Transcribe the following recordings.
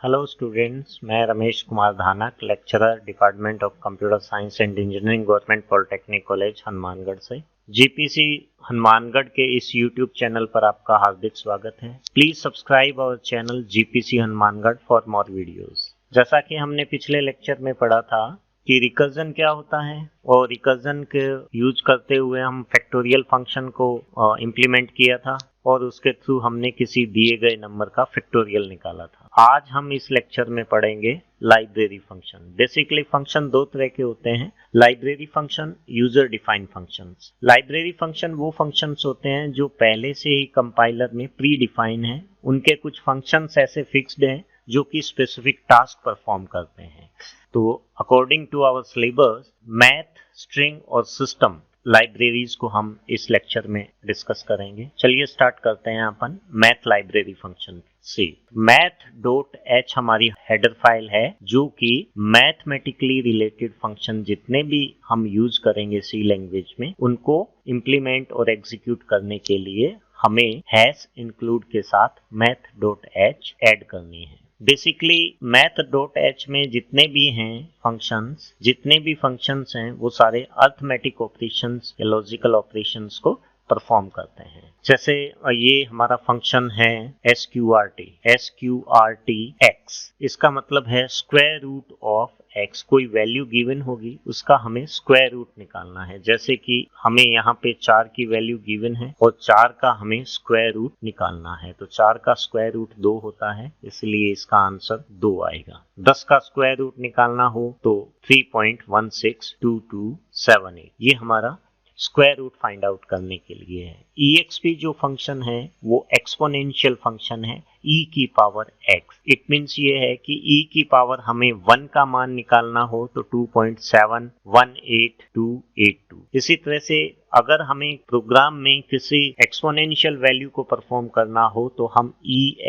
Hello students, मैं Ramesh Kumar Dhanak, lecturer department of computer science and engineering, government polytechnic college Hanumangarh से। GPC Hanumangarh के इस YouTube channel पर आपका हार्दिक स्वागत है। Please subscribe our channel GPC Hanumangarh for more videos. जैसा कि हमने पिछले लेक्चर में पढ़ा था कि रिकर्जन क्या होता है और रिकर्जन के यूज करते हुए हम फैक्टोरियल फंक्शन को इम्प्लीमेंट किया था और उसके थ्रू हमने किसी दिए गए नंबर का फैक्टोरियल निकाला था। आज हम इस लेक्चर में पढ़ेंगे लाइब्रेरी फंक्शन। बेसिकली फंक्शन दो तरह के होते हैं, library function, user defined functions. Library function वो फंक्शंस होते हैं जो पहले से ही कंपाइलर में प्री डिफाइन है। उनके कुछ फंक्शंस ऐसे फिक्स्ड हैं जो कि स्पेसिफिक टास्क परफॉर्म करते हैं। तो according to our syllabus, math, string और सिस्टम लाइब्रेरीज को हम इस लेक्चर में डिस्कस करेंगे। चलिए स्टार्ट करते हैं अपन मैथ लाइब्रेरी फंक्शन से। math.h हमारी हेडर फाइल है जो कि मैथमेटिकली रिलेटेड फंक्शन जितने भी हम यूज करेंगे सी लैंग्वेज में, उनको इम्प्लीमेंट और एग्जीक्यूट करने के लिए हमें हैश इंक्लूड के साथ math.h ऐड करनी है। बेसिकली math.h में जितने भी फंक्शंस हैं वो सारे अर्थमेटिक ऑपरेशंस या लॉजिकल ऑपरेशंस को परफॉर्म करते हैं। जैसे ये हमारा फंक्शन है sqrt x, इसका मतलब है स्क्वायर रूट ऑफ x। कोई वैल्यू गिवन होगी, उसका हमें स्क्वायर रूट निकालना है। जैसे कि हमें यहाँ पे 4 की वैल्यू गिवन है और 4 का हमें स्क्वायर रूट निकालना है। तो 4 का स्क्वायर रूट 2 होता है, इसलिए इसका आंसर 2 आएगा। 10 का स्क्वायर रूट निकालना हो तो 3.162278, ये हमारा स्क्वायर रूट फाइंड आउट करने के लिए है। exp जो फंक्शन है वो एक्सपोनेंशियल फंक्शन है, e की पावर x। इट मीन्स ये है कि e की पावर हमें 1 का मान निकालना हो तो 2.718282। इसी तरह से अगर हमें प्रोग्राम में किसी एक्सपोनेंशियल वैल्यू को परफॉर्म करना हो तो हम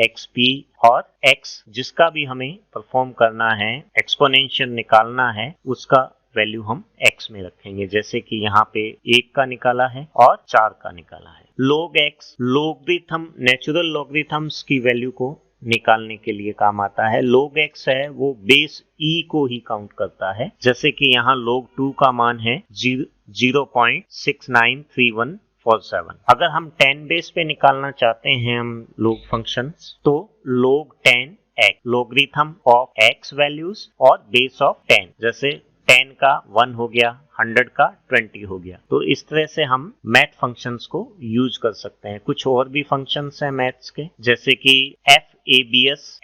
exp और x जिसका भी हमें परफॉर्म करना है, एक्सपोनेंशियल निकालना है, उसका वैल्यू हम x में रखेंगे। जैसे कि यहाँ पे 1 का निकाला है और 4 का निकाला है। log x logarithm, natural logarithms की वैल्यू को निकालने के लिए काम आता है। log x है वो बेस e को ही काउंट करता है। जैसे कि यहाँ log 2 का मान है 0.693147। अगर हम 10 बेस पे निकालना चाहते हैं हम log फंक्शंस, तो log 10x, logarithm of x values और बेस ऑफ 10। जैसे 10 का 1 हो गया, 100 का 20 हो गया। तो इस तरह से हम मैथ फंक्शंस को यूज कर सकते हैं। कुछ और भी फंक्शंस हैं मैथ्स के, जैसे कि FABS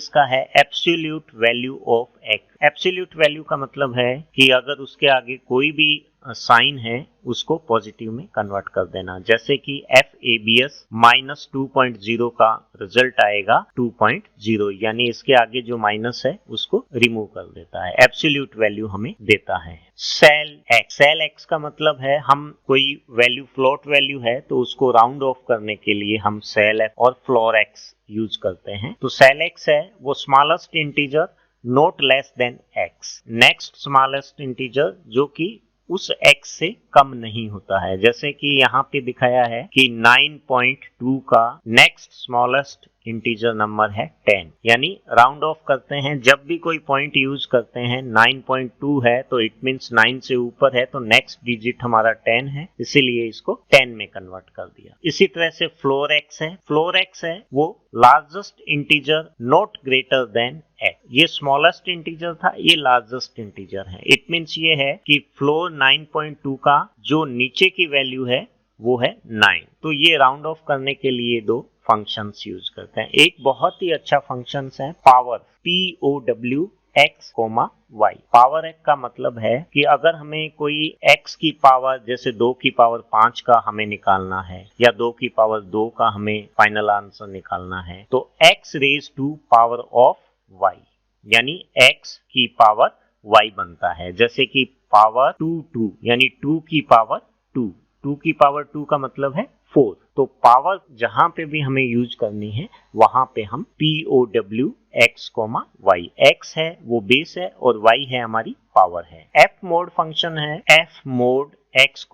का है absolute value of x। Absolute value का मतलब है कि अगर उसके आगे कोई भी साइन है उसको पॉजिटिव में कन्वर्ट कर देना। जैसे कि FABS -2.0 का रिजल्ट आएगा 2.0, यानी इसके आगे जो माइनस है उसको रिमूव कर देता है, एब्सोल्यूट वैल्यू हमें देता है। सेल एक्स का मतलब है हम कोई वैल्यू फ्लोट वैल्यू है तो उसको राउंड ऑफ करने के लिए हम सेल एक्स और फ्लोर एक्स यूज करते हैं। तो सेल एक्स है वो smallest integer not less than x, next smallest integer जो कि उस x से कम नहीं होता है। जैसे कि यहाँ पे दिखाया है कि 9.2 का नेक्स्ट स्मॉलेस्ट इंटीजर नंबर है 10, यानी राउंड ऑफ करते हैं। जब भी कोई पॉइंट यूज करते हैं 9.2 है तो इट मींस 9 से ऊपर है तो नेक्स्ट डिजिट हमारा 10 है, इसीलिए इसको 10 में कन्वर्ट कर दिया। इसी तरह से फ्लोर एक्स है वो largest integer not greater than x। ये स्मॉलेस्ट इंटीजर था, ये लार्जेस्ट इंटीजर है। इट मींस ये है कि फ्लोर 9.2 का जो नीचे की वैल्यू है वो है 9। तो ये राउंड ऑफ करने के लिए दो फंक्शंस यूज करते हैं। एक बहुत ही अच्छा फंक्शन है power, POWX, y। Power x का मतलब है कि अगर हमें कोई x की पावर जैसे 2 की पावर 5 का हमें निकालना है या 2 की पावर 2 का हमें फाइनल आंसर निकालना है तो x raise to power of y, यानी x की पावर y बनता है। जैसे कि पावर 2 यानी 2 की पावर 2 की पावर 2 का मतलब है 4। तो पावर जहां पे भी हमें यूज करनी है वहां पे हम POWX, y। x है वो बेस है और y है हमारी पावर है। f मोड फंक्शन है, f मोड x,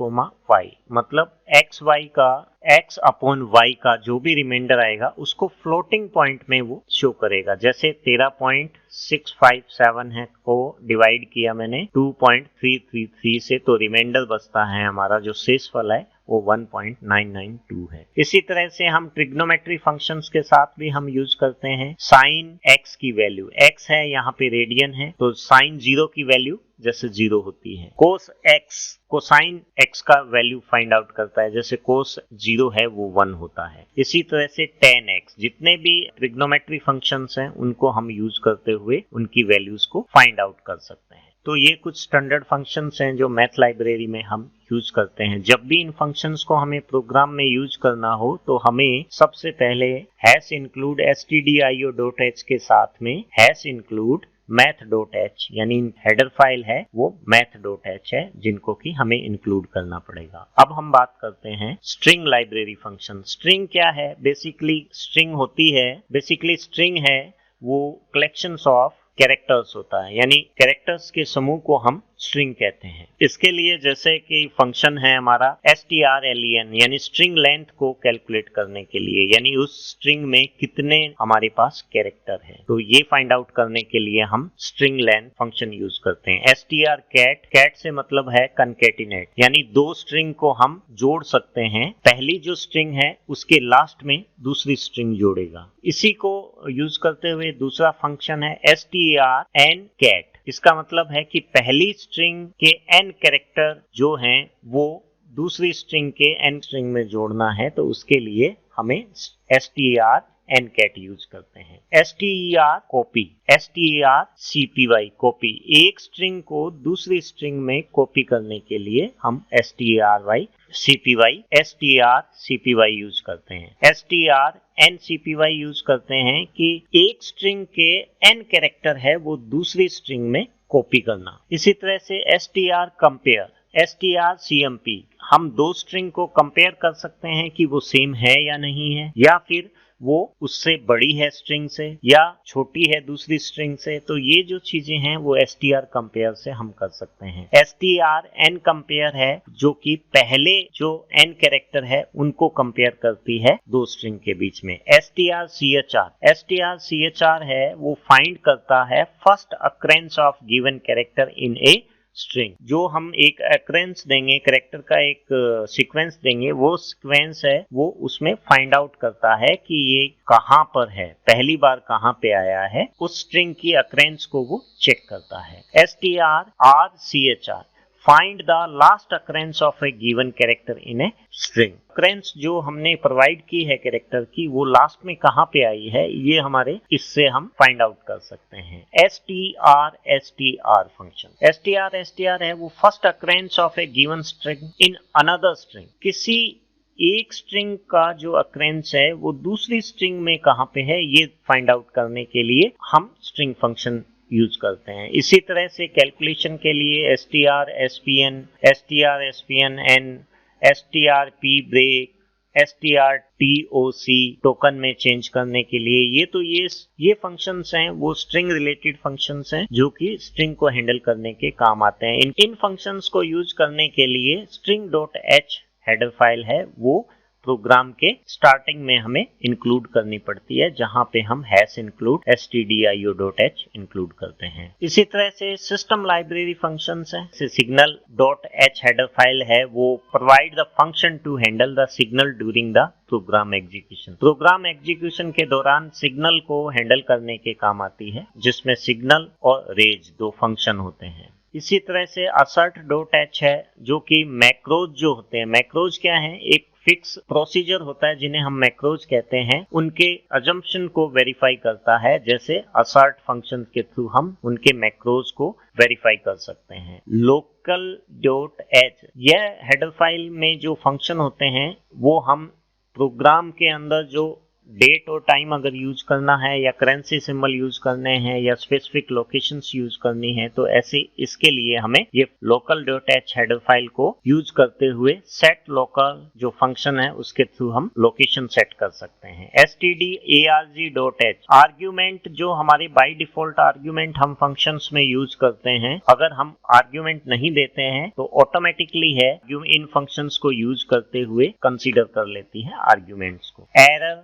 y, मतलब x y का x अपॉन y का जो भी रिमाइंडर आएगा उसको फ्लोटिंग पॉइंट में वो शो करेगा। जैसे 13.657 है को डिवाइड किया मैंने 2.333 से, तो रिमाइंडर बचता है हमारा जो शेषफल है वो 1.992 है। इसी तरह से हम ट्रिग्नोमेट्री फंक्शंस के साथ भी हम यूज करते हैं। साइन x की वैल्यू, x है यहाँ पे रेडियन है, तो साइन 0 की वैल्यू जैसे 0 होती है। कोस x, कोसाइन x का वैल्यू फाइंड आउट करता है, जैसे कोस 0 है वो 1 होता है। इसी तरह से tan x, जितने भी ट्रिग्नोमेट्री फंक्शंस हैं उनको हम यूज करते हुए उनकी वैल्यूज को फाइंड आउट कर सकते हैं। तो ये कुछ स्टैंडर्ड फंक्शंस हैं जो मैथ लाइब्रेरी में हम यूज करते हैं। जब भी इन फंक्शंस को हमें प्रोग्राम में यूज करना हो तो हमें सबसे पहले #include stdio.h के साथ में #include math.h यानी हेडर फाइल है वो math.h है, जिनको कि हमें इंक्लूड करना पड़ेगा। अब हम बात करते हैं स्ट्रिंग लाइब्रेरी फंक्शन। स्ट्रिंग क्या है? बेसिकली स्ट्रिंग है वो कलेक्शंस ऑफ कैरेक्टर्स होता है, यानी कैरेक्टर्स के समूह को हम स्ट्रिंग कहते हैं। इसके लिए जैसे कि फंक्शन है हमारा strlen, यानी स्ट्रिंग लेंथ को कैलकुलेट करने के लिए, यानी उस स्ट्रिंग में कितने हमारे पास कैरेक्टर है, तो ये फाइंड आउट करने के लिए हम स्ट्रिंग लेंथ फंक्शन यूज करते हैं। strcat से मतलब है कंकेटिनेट, यानी दो स्ट्रिंग को हम जोड़ सकते हैं। पहली जो स्ट्रिंग है उसके लास्ट में दूसरी स्ट्रिंग जोड़ेगा। इसी को यूज करते हुए दूसरा फंक्शन है strncat। इसका मतलब है कि पहली स्ट्रिंग के n कैरेक्टर जो हैं वो दूसरी स्ट्रिंग के n स्ट्रिंग में जोड़ना है, तो उसके लिए हमें strncat यूज करते हैं। strcpy कॉपी, एक स्ट्रिंग को दूसरी स्ट्रिंग में कॉपी करने के लिए हम strcpy यूज करते हैं। strncpy यूज करते हैं कि एक स्ट्रिंग के n कैरेक्टर है वो दूसरी स्ट्रिंग में कॉपी करना। इसी तरह से strcmp, हम दो स्ट्रिंग को कंपेयर कर सकते हैं कि वो सेम है या नहीं है, या फिर वो उससे बड़ी है स्ट्रिंग से या छोटी है दूसरी स्ट्रिंग से। तो ये जो चीजें हैं वो strcompare से हम कर सकते हैं। strncompare है जो कि पहले जो n कैरेक्टर है उनको कंपेयर करती है दो स्ट्रिंग के बीच में। strchr है वो फाइंड करता है first occurrence of given character in a string. जो हम एक अकरेंस देंगे, कैरेक्टर का एक सीक्वेंस देंगे, वो सीक्वेंस है वो उसमें फाइंड आउट करता है कि ये कहां पर है, पहली बार कहां पे आया है, उस स्ट्रिंग की अकरेंस को वो चेक करता है। strrchr find the last occurrence of A given character in a string. Occurrence जो हमने प्रोवाइड की है कैरेक्टर की वो लास्ट में कहां पे आई है, ये हमारे इससे हम फाइंड आउट कर सकते हैं। strstr फंक्शन, strstr है वो first occurrence of A given string in another string. किसी एक स्ट्रिंग का जो अकरेंस है वो दूसरी स्ट्रिंग में कहां पे है, ये फाइंड आउट करने के लिए हम स्ट्रिंग फंक्शन यूज करते हैं। इसी तरह से कैलकुलेशन के लिए strspn, strspnn, strpbreak, strtoc token में चेंज करने के लिए, ये फंक्शंस हैं वो स्ट्रिंग रिलेटेड फंक्शंस हैं जो कि स्ट्रिंग को हैंडल करने के काम आते हैं। इन फंक्शंस को यूज करने के लिए string.h हेडर फाइल है वो प्रोग्राम के स्टार्टिंग में हमें इंक्लूड करनी पड़ती है, जहां पे हम #include stdio.h इंक्लूड करते हैं। इसी तरह से सिस्टम लाइब्रेरी फंक्शंस हैं। signal.h हेडर फाइल है वो provide the function to handle the signal during the program execution. Program execution के दौरान सिग्नल को हैंडल करने के काम आती है, जिसमें सिग्नल और रेज दो फंक्शन होते हैं। इसी तरह से assert.h है जो कि मैक्रोज जो होते हैं, मैक्रोज क्या है, एक फिक्स प्रोसीजर होता है जिन्हें हम मैक्रोज कहते हैं, उनके अजम्पशन को वेरीफाई करता है। जैसे assert फंक्शन के थ्रू हम उनके मैक्रोज को वेरीफाई कर सकते हैं। local.h, यह हेडर फाइल में जो फंक्शन होते हैं वो हम प्रोग्राम के अंदर जो डेट और टाइम अगर यूज करना है या करेंसी सिंबल यूज करने हैं या स्पेसिफिक लोकेशंस यूज करनी है तो ऐसे इसके लिए हमें ये local.h हेडर फाइल को यूज करते हुए सेट लोकल जो फंक्शन है उसके थ्रू हम लोकेशन सेट कर सकते हैं। stdarg.h आर्ग्यूमेंट जो हमारे बाय डिफॉल्ट आर्ग्यूमेंट हम फंक्शंस में यूज करते हैं, अगर हम आर्ग्यूमेंट नहीं देते हैं तो ऑटोमेटिकली है इन फंक्शंस को यूज करते हुए कंसीडर कर लेती है आर्ग्यूमेंट्स को। एरर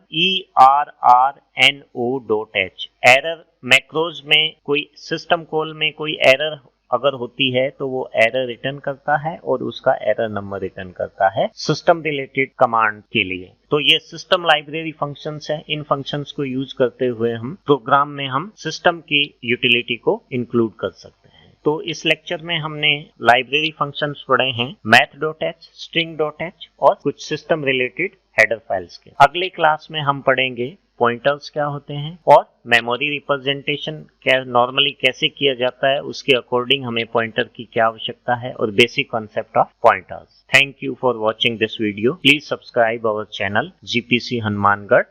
errno.h एरर मैक्रोज में कोई सिस्टम कॉल में कोई एरर अगर होती है तो वो एरर रिटर्न करता है और उसका एरर नंबर रिटर्न करता है सिस्टम रिलेटेड कमांड के लिए। तो ये सिस्टम लाइब्रेरी फंक्शंस है, इन फंक्शंस को यूज करते हुए हम प्रोग्राम में हम सिस्टम की यूटिलिटी को इंक्लूड कर सकते हैं। तो इस लेक्चर में हमने लाइब्रेरी फंक्शंस पढ़े हैं math.h, string.h और कुछ सिस्टम रिलेटेड हेडर फाइल्स के। अगले क्लास में हम पढ़ेंगे पॉइंटर्स क्या होते हैं और मेमोरी रिप्रेजेंटेशन क्या नॉर्मली कैसे किया जाता है, उसके अकॉर्डिंग हमें पॉइंटर की क्या आवश्यकता है और basic concept of pointers. Thank you for watching this video. Please subscribe our channel GPC Hanumangarh.